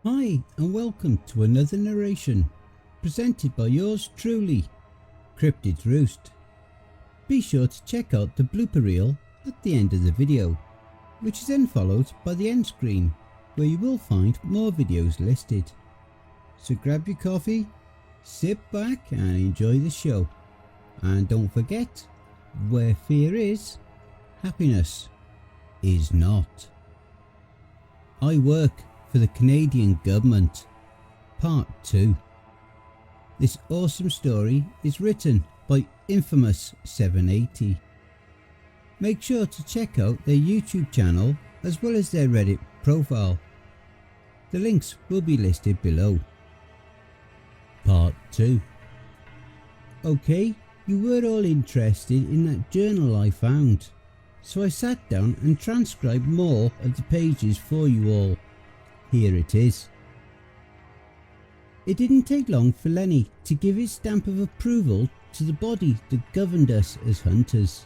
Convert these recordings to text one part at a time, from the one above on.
Hi and welcome to another narration presented by yours truly, Cryptid's Roost. Be sure to check out the blooper reel at the end of the video, which is then followed by the end screen where you will find more videos listed. So grab your coffee, sit back and enjoy the show. And don't forget, where fear is, happiness is not. I work for the Canadian government, part 2. This awesome story is written by Infamous 780. Make sure to check out their YouTube channel as well as their Reddit profile. The links will be listed below. Part 2. Okay, you were all interested in that journal I found, so I sat down and transcribed more of the pages for you all. Here it is. It didn't take long for Lenny to give his stamp of approval to the body that governed us as hunters.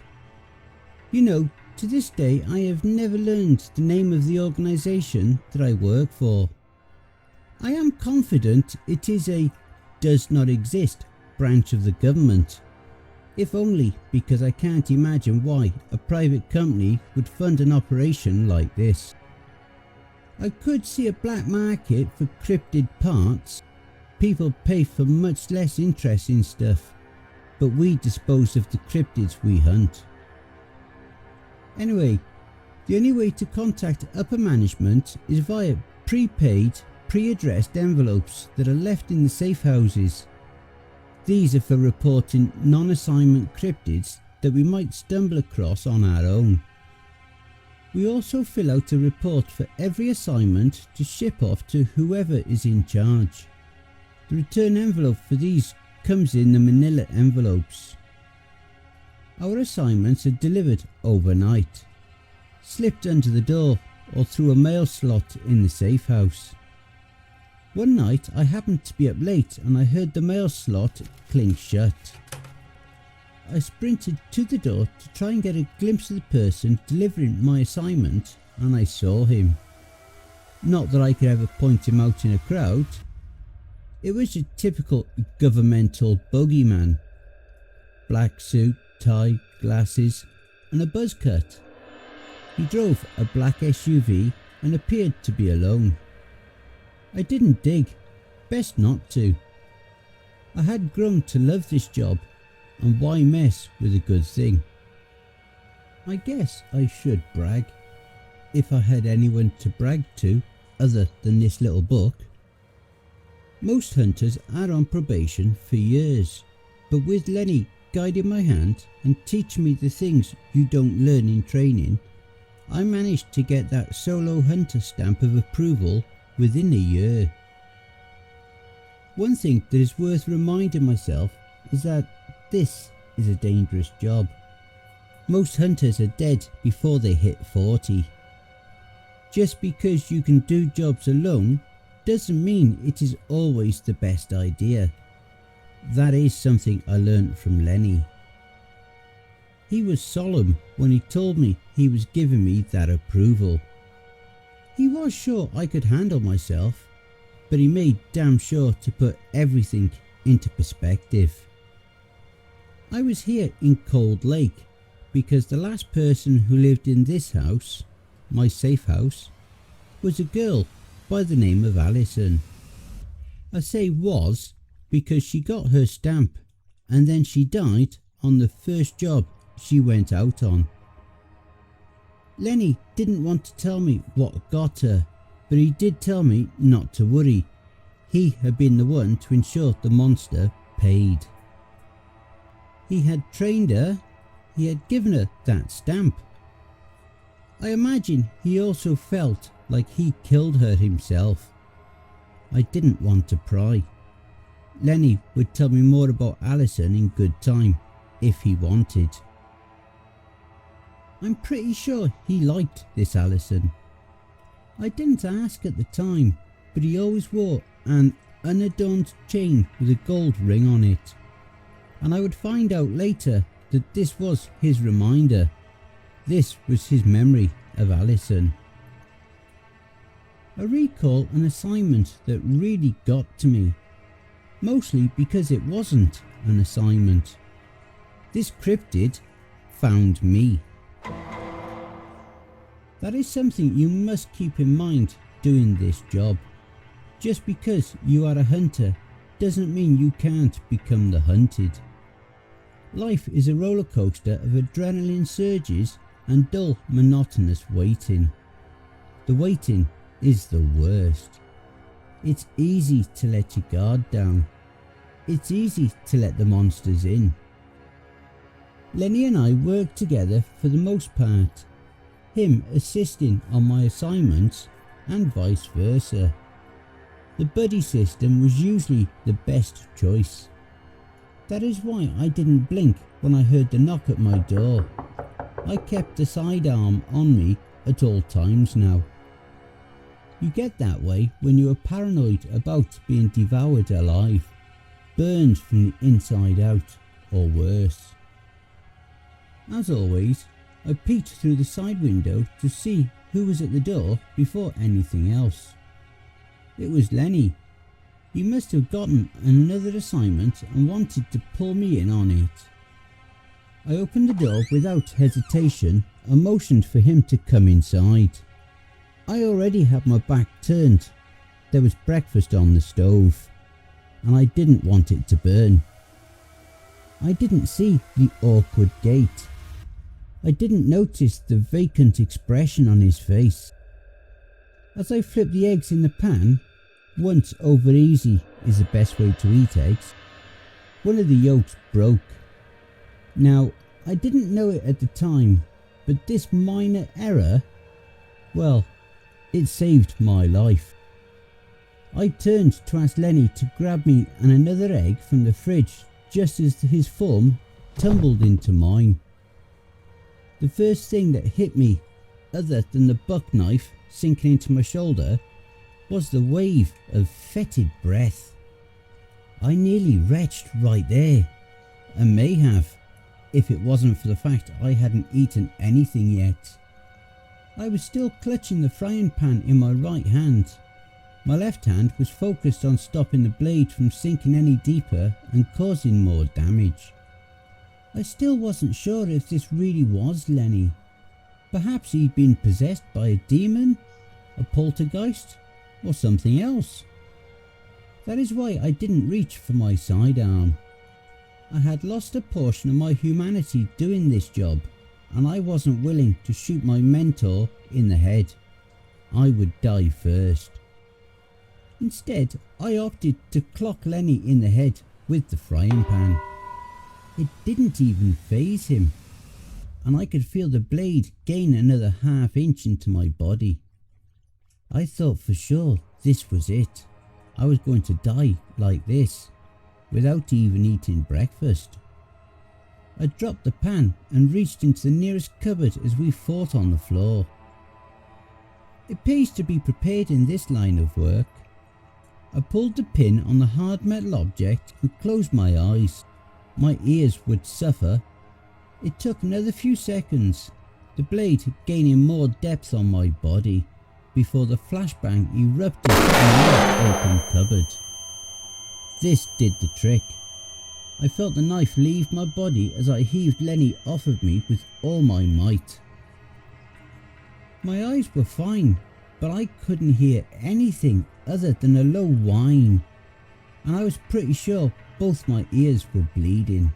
You know, to this day I have never learned the name of the organisation that I work for. I am confident it is a does not exist branch of the government, if only because I can't imagine why a private company would fund an operation like this. I could see a black market for cryptid parts. People pay for much less interesting stuff, but we dispose of the cryptids we hunt. Anyway, the only way to contact upper management is via prepaid, pre-addressed envelopes that are left in the safe houses. These are for reporting non-assignment cryptids that we might stumble across on our own. We also fill out a report for every assignment to ship off to whoever is in charge. The return envelope for these comes in the manila envelopes. Our assignments are delivered overnight, slipped under the door or through a mail slot in the safe house. One night I happened to be up late and I heard the mail slot clink shut. I sprinted to the door to try and get a glimpse of the person delivering my assignment, and I saw him. Not that I could ever point him out in a crowd. It was a typical governmental bogeyman. Black suit, tie, glasses and a buzz cut. He drove a black SUV and appeared to be alone. I didn't dig, best not to. I had grown to love this job, and why mess with a good thing? I guess I should brag, if I had anyone to brag to other than this little book. Most hunters are on probation for years, but with Lenny guiding my hand and teaching me the things you don't learn in training, I managed to get that solo hunter stamp of approval within a year. One thing that is worth reminding myself is that this is a dangerous job. Most hunters are dead before they hit 40. Just because you can do jobs alone doesn't mean it is always the best idea. That is something I learned from Lenny. He was solemn when he told me he was giving me that approval. He was sure I could handle myself, but he made damn sure to put everything into perspective. I was here in Cold Lake because the last person who lived in this house, my safe house, was a girl by the name of Allison. I say was because she got her stamp and then she died on the first job she went out on. Lenny didn't want to tell me what got her, but he did tell me not to worry. He had been the one to ensure the monster paid. He had trained her, he had given her that stamp. I imagine he also felt like he killed her himself. I didn't want to pry. Lenny would tell me more about Allison in good time, if he wanted. I'm pretty sure he liked this Allison. I didn't ask at the time, but he always wore an unadorned chain with a gold ring on it. And I would find out later that this was his reminder. This was his memory of Allison. I recall an assignment that really got to me, mostly because it wasn't an assignment. This cryptid found me. That is something you must keep in mind doing this job. Just because you are a hunter doesn't mean you can't become the hunted. Life is a roller coaster of adrenaline surges and dull, monotonous waiting. The waiting is the worst. It's easy to let your guard down. It's easy to let the monsters in. Lenny and I worked together for the most part, him assisting on my assignments and vice versa. The buddy system was usually the best choice. That is why I didn't blink when I heard the knock at my door. I kept a sidearm on me at all times now. You get that way when you are paranoid about being devoured alive, burned from the inside out, or worse. As always, I peeked through the side window to see who was at the door before anything else. It was Lenny. He must have gotten another assignment and wanted to pull me in on it. I opened the door without hesitation and motioned for him to come inside. I already had my back turned. There was breakfast on the stove, and I didn't want it to burn. I didn't see the awkward gait. I didn't notice the vacant expression on his face. As I flipped the eggs in the pan, once over easy is the best way to eat eggs, one of the yolks broke. Now, I didn't know it at the time, but this minor error, well, it saved my life. I turned to ask Lenny to grab me and another egg from the fridge just as his form tumbled into mine. The first thing that hit me, other than the buck knife sinking into my shoulder, was the wave of fetid breath. I nearly retched right there, and may have, if it wasn't for the fact I hadn't eaten anything yet. I was still clutching the frying pan in my right hand. My left hand was focused on stopping the blade from sinking any deeper and causing more damage. I still wasn't sure if this really was Lenny. Perhaps he'd been possessed by a demon, a poltergeist, or something else. That is why I didn't reach for my sidearm. I had lost a portion of my humanity doing this job, and I wasn't willing to shoot my mentor in the head. I would die first. Instead, I opted to clock Lenny in the head with the frying pan. It didn't even faze him, and I could feel the blade gain another half-inch into my body. I thought for sure this was it. I was going to die like this, without even eating breakfast. I dropped the pan and reached into the nearest cupboard as we fought on the floor. It pays to be prepared in this line of work. I pulled the pin on the hard metal object and closed my eyes. My ears would suffer. It took another few seconds, the blade gaining more depth on my body, before the flashbang erupted in the open cupboard. This did the trick. I felt the knife leave my body as I heaved Lenny off of me with all my might. My eyes were fine, but I couldn't hear anything other than a low whine, and I was pretty sure both my ears were bleeding.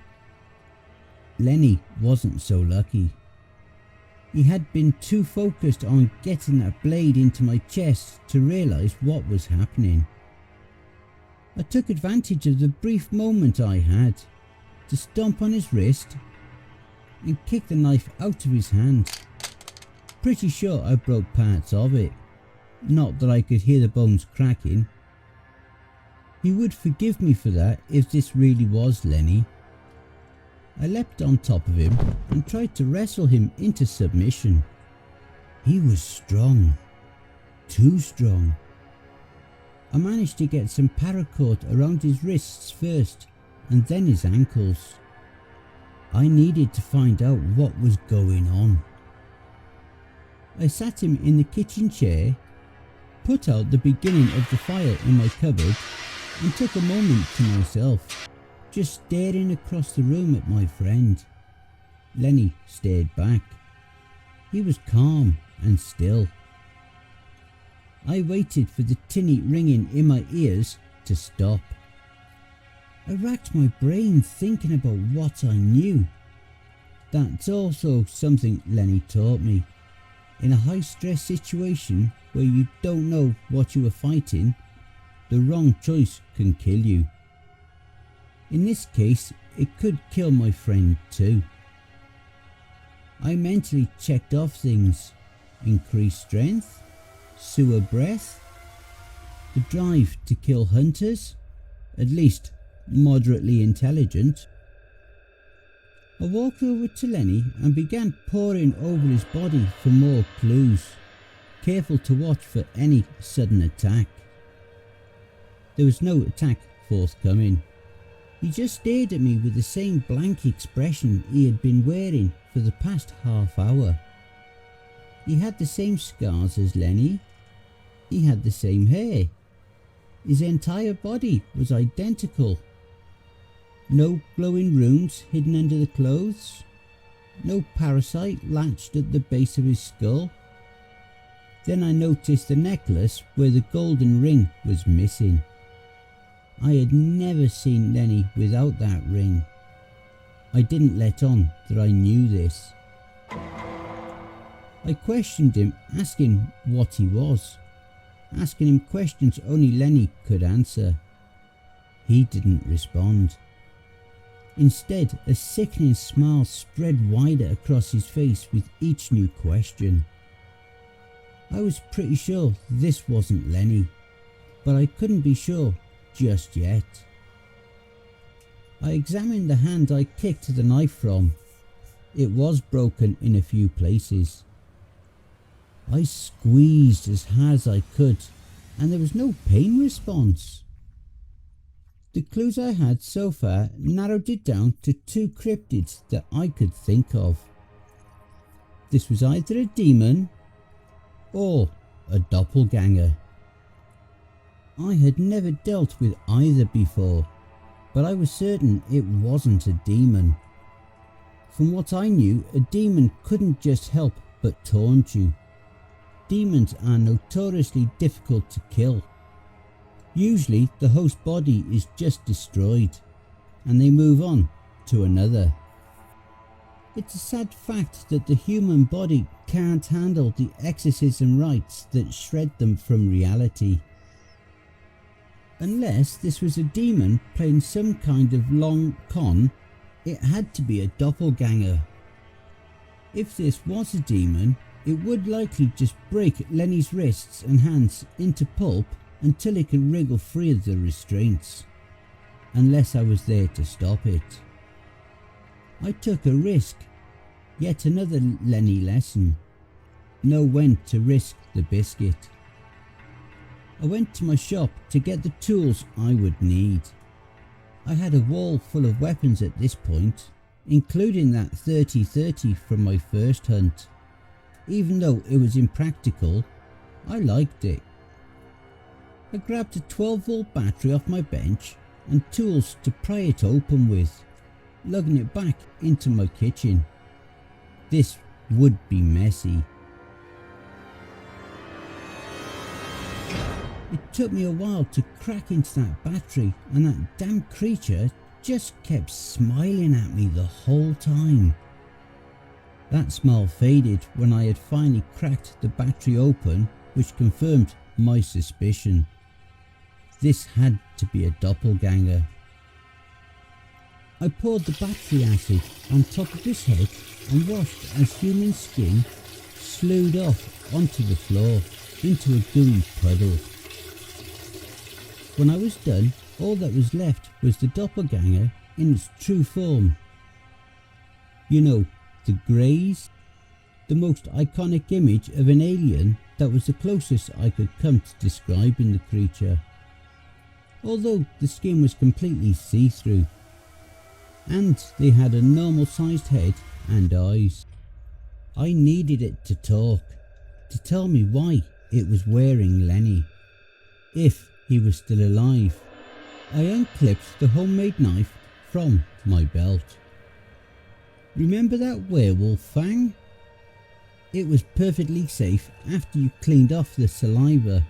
Lenny wasn't so lucky. He had been too focused on getting that blade into my chest to realise what was happening. I took advantage of the brief moment I had to stomp on his wrist and kick the knife out of his hand. Pretty sure I broke parts of it, not that I could hear the bones cracking. He would forgive me for that if this really was Lenny. I leapt on top of him and tried to wrestle him into submission. He was strong, too strong. I managed to get some paracord around his wrists first and then his ankles. I needed to find out what was going on. I sat him in the kitchen chair, put out the beginning of the fire in my cupboard and took a moment to myself, just staring across the room at my friend. Lenny stared back. He was calm and still. I waited for the tinny ringing in my ears to stop. I racked my brain thinking about what I knew. That's also something Lenny taught me. In a high-stress situation where you don't know what you are fighting, the wrong choice can kill you. In this case, it could kill my friend too. I mentally checked off things: increased strength, sewer breath, the drive to kill hunters, at least moderately intelligent. I walked over to Lenny and began poring over his body for more clues, careful to watch for any sudden attack. There was no attack forthcoming. He just stared at me with the same blank expression he had been wearing for the past half hour. He had the same scars as Lenny. He had the same hair. His entire body was identical. No glowing runes hidden under the clothes. No parasite latched at the base of his skull. Then I noticed the necklace where the golden ring was missing. I had never seen Lenny without that ring. I didn't let on that I knew this. I questioned him, asking what he was, asking him questions only Lenny could answer. He didn't respond. Instead, a sickening smile spread wider across his face with each new question. I was pretty sure this wasn't Lenny, but I couldn't be sure just yet. I examined the hand I kicked the knife from. It was broken in a few places. I squeezed as hard as I could, and there was no pain response. The clues I had so far narrowed it down to 2 cryptids that I could think of. This was either a demon or a doppelganger. I had never dealt with either before, but I was certain it wasn't a demon. From what I knew, a demon couldn't just help but taunt you. Demons are notoriously difficult to kill. Usually the host body is just destroyed, and they move on to another. It's a sad fact that the human body can't handle the exorcism rites that shred them from reality. Unless this was a demon playing some kind of long con, it had to be a doppelganger. If this was a demon, it would likely just break Lenny's wrists and hands into pulp until he could wriggle free of the restraints, unless I was there to stop it. I took a risk, yet another Lenny lesson. Know when to risk the biscuit. I went to my shop to get the tools I would need. I had a wall full of weapons at this point, including that 30-30 from my first hunt. Even though it was impractical, I liked it. I grabbed a 12-volt battery off my bench and tools to pry it open with, lugging it back into my kitchen. This would be messy. It took me a while to crack into that battery, and that damn creature just kept smiling at me the whole time. That smile faded when I had finally cracked the battery open, which confirmed my suspicion. This had to be a doppelganger. I poured the battery acid on top of his head and watched as human skin slewed off onto the floor into a gooey puddle. When I was done, all that was left was the doppelganger in its true form. You know, the greys, the most iconic image of an alien that was the closest I could come to describing the creature. Although the skin was completely see-through, and they had a normal sized head and eyes. I needed it to talk, to tell me why it was wearing Lenny, if he was still alive. I unclipped the homemade knife from my belt. Remember that werewolf fang? It was perfectly safe after you cleaned off the saliva.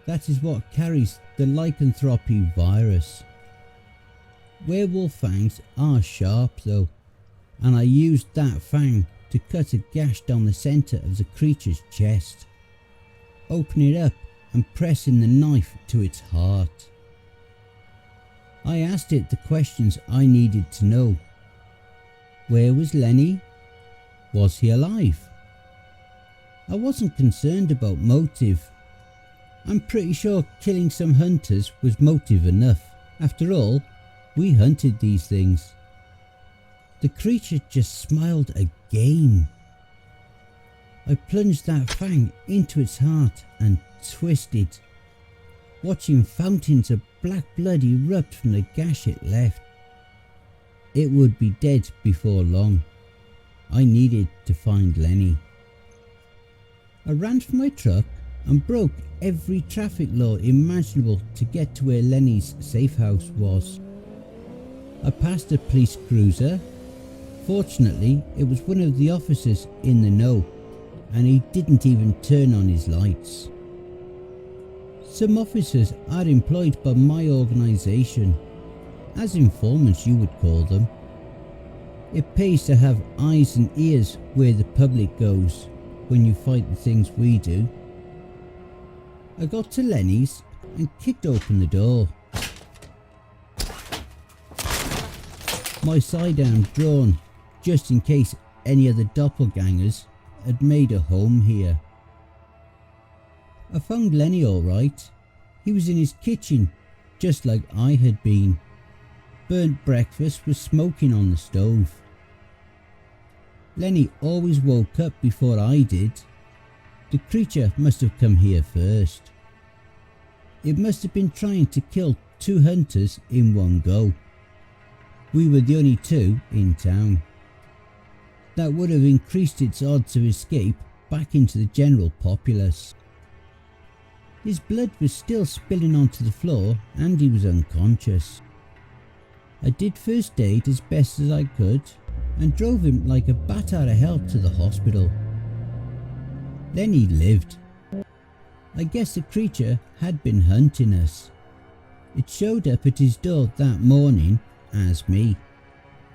That is what carries the lycanthropy virus. Werewolf fangs are sharp though, and I used that fang to cut a gash down the centre of the creature's chest. Open it up and pressing the knife to its heart. I asked it the questions I needed to know. Where was Lenny? Was he alive? I wasn't concerned about motive. I'm pretty sure killing some hunters was motive enough. After all, we hunted these things. The creature just smiled again. I plunged that fang into its heart and twisted, watching fountains of black blood erupt from the gash it left. It would be dead before long. I needed to find Lenny. I ran for my truck and broke every traffic law imaginable to get to where Lenny's safe house was. I passed a police cruiser. Fortunately, it was one of the officers in the know, and he didn't even turn on his lights. Some officers are employed by my organisation, as informants you would call them. It pays to have eyes and ears where the public goes when you fight the things we do. I got to Lenny's and kicked open the door. My sidearm drawn just in case any other doppelgangers had made a home here. I found Lenny alright. He was in his kitchen, just like I had been. Burnt breakfast was smoking on the stove. Lenny always woke up before I did. The creature must have come here first. It must have been trying to kill 2 hunters in one go. We were the only 2 in town. That would have increased its odds of escape back into the general populace. His blood was still spilling onto the floor and he was unconscious. I did first aid as best as I could and drove him like a bat out of hell to the hospital. Then he lived. I guess the creature had been hunting us. It showed up at his door that morning as me.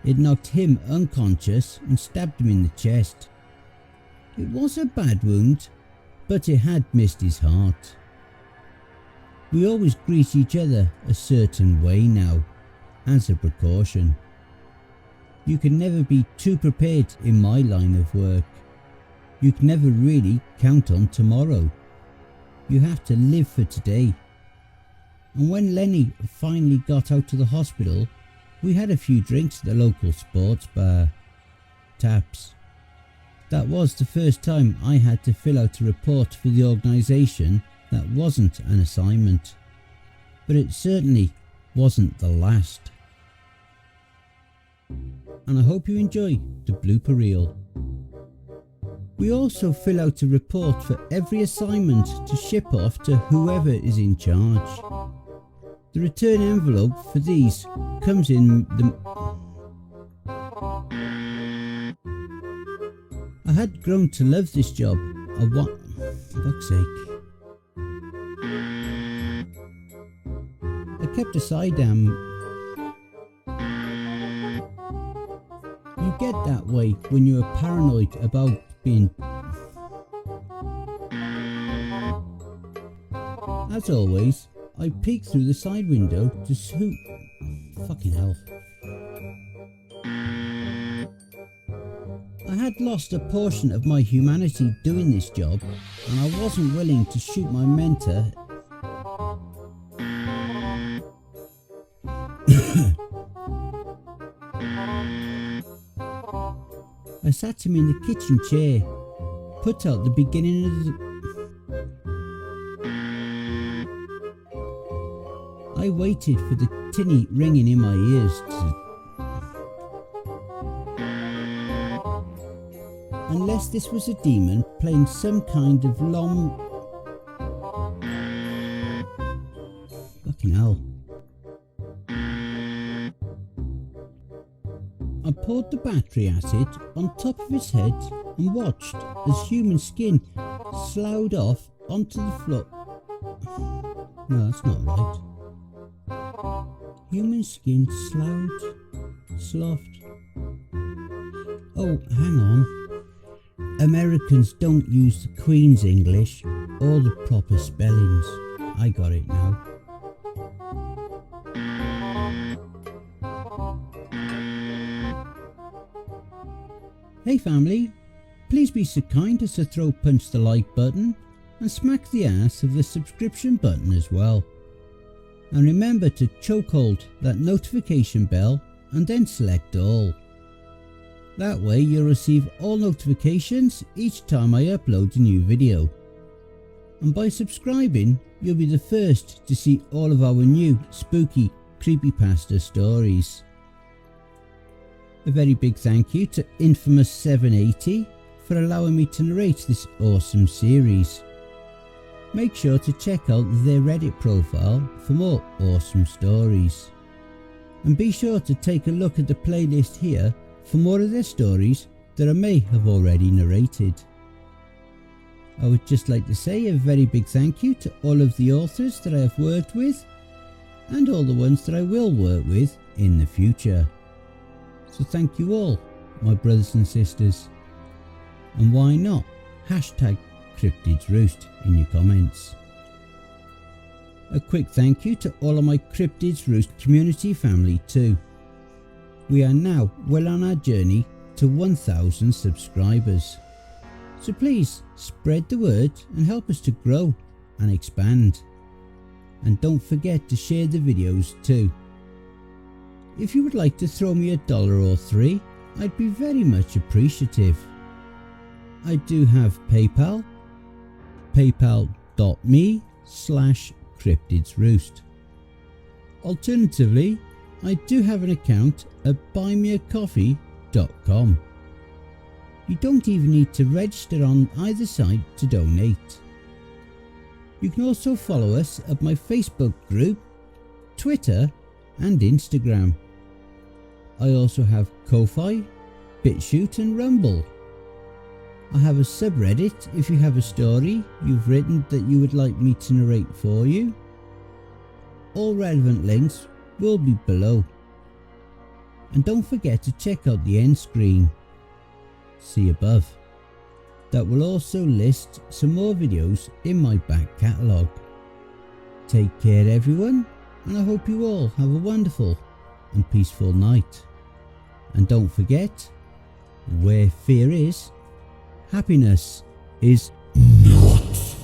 It knocked him unconscious and stabbed him in the chest. It was a bad wound, but it had missed his heart. We always greet each other a certain way now, as a precaution. You can never be too prepared in my line of work. You can never really count on tomorrow. You have to live for today. And when Lenny finally got out to the hospital, we had a few drinks at the local sports bar. Taps. That was the first time I had to fill out a report for the organisation that wasn't an assignment. But it certainly wasn't the last. And I hope you enjoy the blooper reel. We also fill out a report for every assignment to ship off to whoever is in charge. The return envelope for these comes in the... I had grown to love this job. For fuck's sake. I kept a sidearm. You get that way when you are paranoid about being... As always, I peeked through the side window to see... Fucking hell. I had lost a portion of my humanity doing this job, and I wasn't willing to shoot my mentor. I sat him in the kitchen chair, put out the beginning of the... I waited for the tinny ringing in my ears to... Unless this was a demon playing some kind of long... Fucking hell. I poured the battery acid on top of his head and watched as human skin sloughed off onto the floor. No, that's not right. Human skin sloughed. Oh, hang on. Americans don't use the Queen's English or the proper spellings. I got it now. Hey family, please be so kind as to punch the like button and smack the ass of the subscription button as well. And remember to chokehold that notification bell and then select all. That way you'll receive all notifications each time I upload a new video. And by subscribing, you'll be the first to see all of our new spooky creepypasta stories. A very big thank you to Infamous 780 for allowing me to narrate this awesome series. Make sure to check out their Reddit profile for more awesome stories. And be sure to take a look at the playlist here for more of their stories that I may have already narrated. I would just like to say a very big thank you to all of the authors that I have worked with and all the ones that I will work with in the future. So thank you all, my brothers and sisters. And why not hashtag Cryptids Roost in your comments. A quick thank you to all of my Cryptids Roost community family too. We are now well on our journey to 1,000 subscribers. So please spread the word and help us to grow and expand. And don't forget to share the videos too. If you would like to throw me $1 or $3, I'd be very much appreciative. I do have PayPal, paypal.me/cryptidsroost. Alternatively, I do have an account at buymeacoffee.com. You don't even need to register on either side to donate. You can also follow us at my Facebook group, Twitter and Instagram. I also have Ko-Fi, BitChute and Rumble. I have a subreddit if you have a story you've written that you would like me to narrate for you. All relevant links will be below. And don't forget to check out the end screen, see above. That will also list some more videos in my back catalogue. Take care everyone, and I hope you all have a wonderful and peaceful night. And don't forget, where fear is, happiness is not.